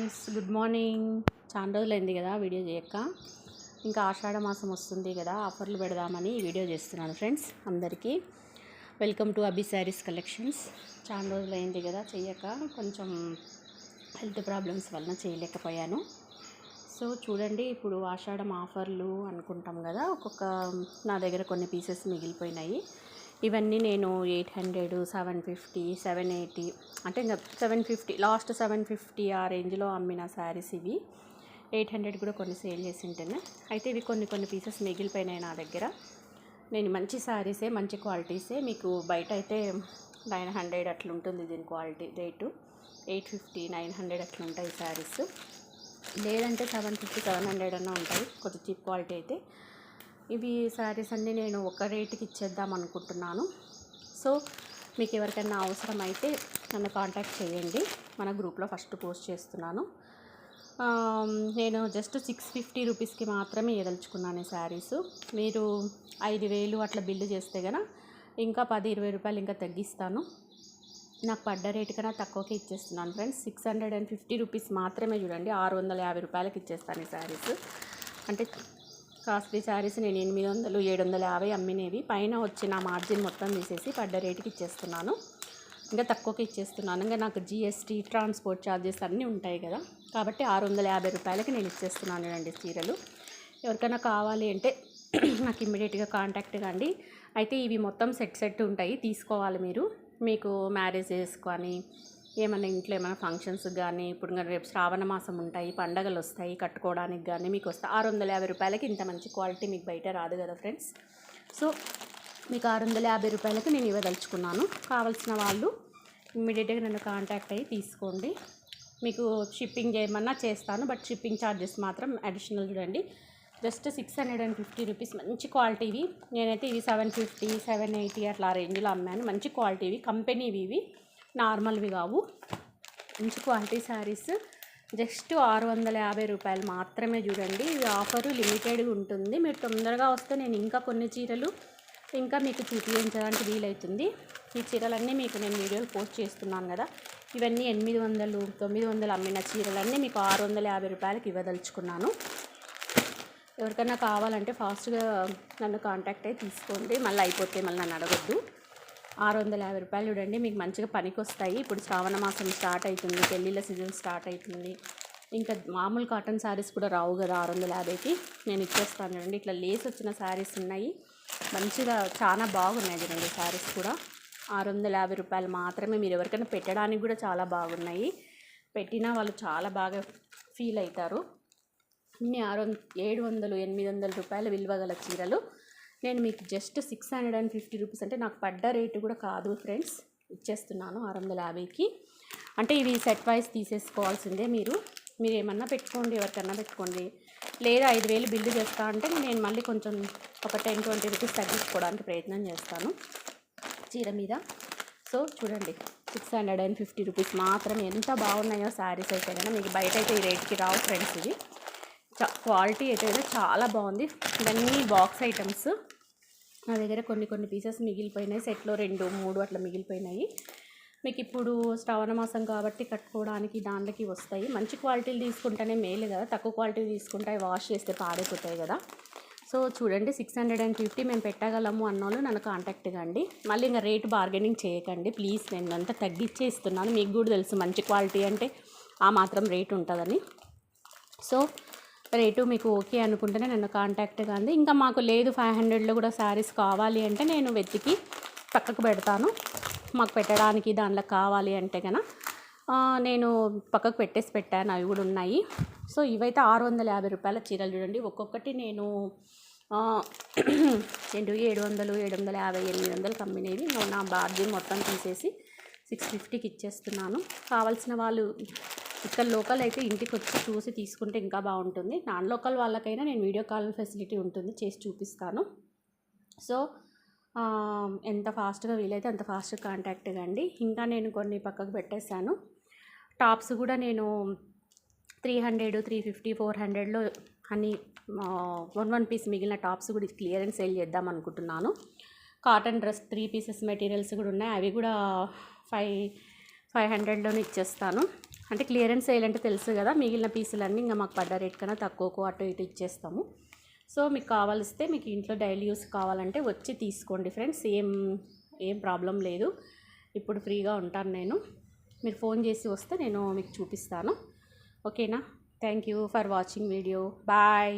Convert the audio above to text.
Friends, good morning. చాలా రోజులైంది కదా వీడియో చేయక. ఇంకా ఆషాఢ మాసం వస్తుంది కదా, ఆఫర్లు పెడదామని ఈ వీడియో చేస్తున్నాను. ఫ్రెండ్స్ అందరికీ welcome to Abhi saris collections. చాలా రోజులైంది కదా చేయక, కొంచెం హెల్త్ ప్రాబ్లమ్స్ వలన చేయలేకపోయాను. సో చూడండి, ఇప్పుడు ఆషాఢం ఆఫర్లు అనుకుంటాం కదా, నా దగ్గర కొన్ని పీసెస్ మిగిలిపోయినాయి. ఇవన్నీ నేను 800, 750, 780, అంటే ఇంకా 750, లాస్ట్ 750 ఆ రేంజ్లో అమ్మిన శారీస్ ఇవి. 800 కూడా కొన్ని సేల్ చేసి ఉంటేనే. అయితే ఇవి కొన్ని పీసెస్ మిగిలిపోయినాయి నా దగ్గర. నేను మంచి శారీసే, మంచి క్వాలిటీసే. మీకు బయట అయితే 900 అట్లా ఉంటుంది దీని క్వాలిటీ రేటు. 850, 900 అట్లా ఉంటాయి శారీస్. లేదంటే 750, 700 అన్నా ఉంటాయి, కొంచెం చీప్ క్వాలిటీ అయితే. ఇవి శారీస్ అన్నీ నేను ఒక రేటుకి ఇచ్చేద్దాం అనుకుంటున్నాను. సో మీకు ఎవరికైనా అవసరం అయితే నన్ను కాంటాక్ట్ చేయండి. మన గ్రూప్లో ఫస్ట్ పోస్ట్ చేస్తున్నాను. నేను జస్ట్ 650 రూపీస్కి మాత్రమే ఇవ్వదలుచుకున్నాను ఈ శారీస్. మీరు 5000 అట్లా బిల్లు చేస్తే కనుక ఇంకా 10-20 రూపాయలు ఇంకా తగ్గిస్తాను. నాకు పడ్డ రేటు కన్నా తక్కువకి ఇచ్చేస్తున్నాను ఫ్రెండ్స్. 650 రూపీస్ మాత్రమే. చూడండి, 650 రూపాయలకి ఇచ్చేస్తాను ఈ శారీస్. అంటే కాస్ట్లీ శారీస్ నేను 800, 750 అమ్మినేవి. పైన వచ్చిన మార్జిన్ మొత్తం తీసేసి పడ్డ రేటుకి ఇచ్చేస్తున్నాను. ఇంకా తక్కువకి ఇచ్చేస్తున్నాను. ఇంకా నాకు జిఎస్టీ, ట్రాన్స్పోర్ట్ ఛార్జెస్ అన్నీ ఉంటాయి కదా, కాబట్టి 650 రూపాయలకి నేను ఇచ్చేస్తున్నాను. అండి చీరలు ఎవరికైనా కావాలి అంటే నాకు ఇమ్మీడియట్గా కాంటాక్ట్ కండి. అయితే ఇవి మొత్తం సెట్ ఉంటాయి, తీసుకోవాలి మీరు. మీకు మ్యారేజెస్ కానీ ఏమైనా ఇంట్లో ఏమైనా ఫంక్షన్స్ కానీ, ఇప్పుడు రేపు శ్రావణ మాసం ఉంటాయి, పండగలు వస్తాయి, కట్టుకోవడానికి కానీ మీకు వస్తాయి. 650 రూపాయలకి ఇంత మంచి క్వాలిటీ మీకు బయట రాదు కదా ఫ్రెండ్స్. సో మీకు 650 రూపాయలకి నేను ఇవ్వదలుచుకున్నాను. కావాల్సిన వాళ్ళు ఇమ్మీడియట్గా నన్ను కాంటాక్ట్ అయ్యి తీసుకోండి. మీకు షిప్పింగ్ చేయమన్నా చేస్తాను, బట్ షిప్పింగ్ ఛార్జెస్ మాత్రం అడిషనల్. చూడండి, జస్ట్ 650 రూపీస్ మంచి క్వాలిటీవి. నేనైతే ఇవి 750, 780 అట్లా రేంజ్లో అమ్మాను. మంచి క్వాలిటీవి, కంపెనీవి, ఇవి నార్మల్వి కావు. మంచి క్వాలిటీ శారీస్. జస్ట్ 650 రూపాయలు మాత్రమే. చూడండి, ఈ ఆఫరు లిమిటెడ్గా ఉంటుంది. మీరు తొందరగా వస్తే నేను ఇంకా కొన్ని చీరలు ఇంకా మీకు చూపించడానికి వీలవుతుంది. ఈ చీరలన్నీ మీకు నేను వీడియోలు పోస్ట్ చేస్తున్నాను కదా, ఇవన్నీ 800, 900 అమ్మిన చీరలన్నీ మీకు 650 రూపాయలకి ఇవ్వదలుచుకున్నాను. ఎవరికైనా కావాలంటే ఫాస్ట్గా నన్ను కాంటాక్ట్ అయ్యి తీసుకోండి. మళ్ళీ అయిపోతే మళ్ళీ నన్ను అడగొద్దు. 650 రూపాయలు. చూడండి, మీకు మంచిగా పనికి వస్తాయి. ఇప్పుడు శ్రావణ మాసం స్టార్ట్ అవుతుంది, పెళ్ళిళ్ళ సీజన్ స్టార్ట్ అవుతుంది. ఇంకా మామూలు కాటన్ శారీస్ కూడా రావు కదా 650కి. నేను ఇచ్చేస్తాను. చూడండి, ఇట్లా లేస్ వచ్చిన శారీస్ ఉన్నాయి, మంచిగా చాలా బాగున్నాయి. చూడండి, శారీస్ కూడా 650 రూపాయలు మాత్రమే. మీరు ఎవరికైనా పెట్టడానికి కూడా చాలా బాగున్నాయి. పెట్టినా వాళ్ళు చాలా బాగా ఫీల్ అవుతారు. అన్ని 700, 800 రూపాయల విలువ గల చీరలు నేను మీకు జస్ట్ 650 రూపీస్, అంటే నాకు పడ్డ రేటు కూడా కాదు ఫ్రెండ్స్, ఇచ్చేస్తున్నాను 650కి. అంటే ఇవి సెట్ వైజ్ తీసేసుకోవాల్సిందే. మీరు ఏమన్నా పెట్టుకోండి, ఎవరికన్నా పెట్టుకోండి. లేదా 5000 బిల్లు చేస్తా అంటే నేను మళ్ళీ కొంచెం ఒక 10-20 రూపీస్ తగ్గించుకోవడానికి ప్రయత్నం చేస్తాను చీర మీద. సో చూడండి, 650 రూపీస్ మాత్రమే. ఎంత బాగున్నాయో శారీస్ అయితే కదా, మీకు బయట అయితే ఈ రేట్కి రావు ఫ్రెండ్స్. ఇవి క్వాలిటీ అయితే చాలా బాగుంది. ఇవన్నీ బాక్స్ ఐటమ్స్. నా దగ్గర కొన్ని పీసెస్ మిగిలిపోయినాయి. సెట్లో 2-3 అట్లా మిగిలిపోయినాయి. మీకు ఇప్పుడు శ్రావణ మాసం కాబట్టి కట్టుకోవడానికి దాంట్లోకి వస్తాయి. మంచి క్వాలిటీలు తీసుకుంటేనే మేలు కదా, తక్కువ క్వాలిటీ తీసుకుంటే వాష్ చేస్తే పాడైపోతాయి కదా. సో చూడండి, 650 మేము పెట్టగలము అన్నోళ్ళు నన్ను కాంటాక్ట్ కండి. మళ్ళీ ఇంకా రేటు బార్గెనింగ్ చేయకండి ప్లీజ్. నేను అంతా తగ్గించే ఇస్తున్నాను. మీకు కూడా తెలుసు మంచి క్వాలిటీ అంటే ఆ మాత్రం రేటు ఉంటుందని. సో రేటు మీకు ఓకే అనుకుంటేనే నన్ను కాంటాక్ట్ కండి. ఇంకా మాకు లేదు 500లో కూడా శారీస్ కావాలి అంటే నేను వెతికి పక్కకు పెడతాను. మాకు పెట్టడానికి దాంట్లో కావాలి అంటే కనుక నేను పక్కకు పెట్టాను, అవి కూడా ఉన్నాయి. సో ఇవైతే 650 రూపాయల చీరలు. చూడండి, ఒక్కొక్కటి నేను 700, 750, 800 కమ్మినేవి. నా బార్జిన్ మొత్తం తీసేసి 650కి ఇచ్చేస్తున్నాను. కావాల్సిన వాళ్ళు ఇక్కడ లోకల్ అయితే ఇంటికి వచ్చి చూసి తీసుకుంటే ఇంకా బాగుంటుంది. నాన్ లోకల్ వాళ్ళకైనా నేను వీడియో కాల్ ఫెసిలిటీ ఉంటుంది, చేసి చూపిస్తాను. సో ఎంత ఫాస్ట్గా వీలైతే అంత ఫాస్ట్గా కాంటాక్ట్ కండి. ఇంకా నేను కొన్ని పక్కకు పెట్టేశాను. టాప్స్ కూడా నేను 300, 350, 400లో అన్ని 1 పీస్ మిగిలిన టాప్స్ కూడా క్లియరెన్స్ సేల్ చేద్దాం అనుకుంటున్నాను. కాటన్ డ్రెస్ 3 పీసెస్ మెటీరియల్స్ కూడా ఉన్నాయి, అవి కూడా 500లోనే ఇచ్చేస్తాను. అంటే క్లియరెన్స్ సేల్ అంటే తెలుసు కదా, మిగిలిన పీసులన్నీ ఇంకా మాకు పడ్డ రేట్ కన్నా తక్కువకు అటు ఇటు ఇచ్చేస్తాము. సో మీకు కావాలిస్తే మీకు ఇంట్లో డైలీ యూస్ కావాలంటే వచ్చి తీసుకోండి ఫ్రెండ్స్, ఏం ప్రాబ్లం లేదు. ఇప్పుడు ఫ్రీగా ఉంటాను నేను, మీరు ఫోన్ చేసి వస్తే నేను మీకు చూపిస్తాను. ఓకేనా? Thank you for watching video. Bye.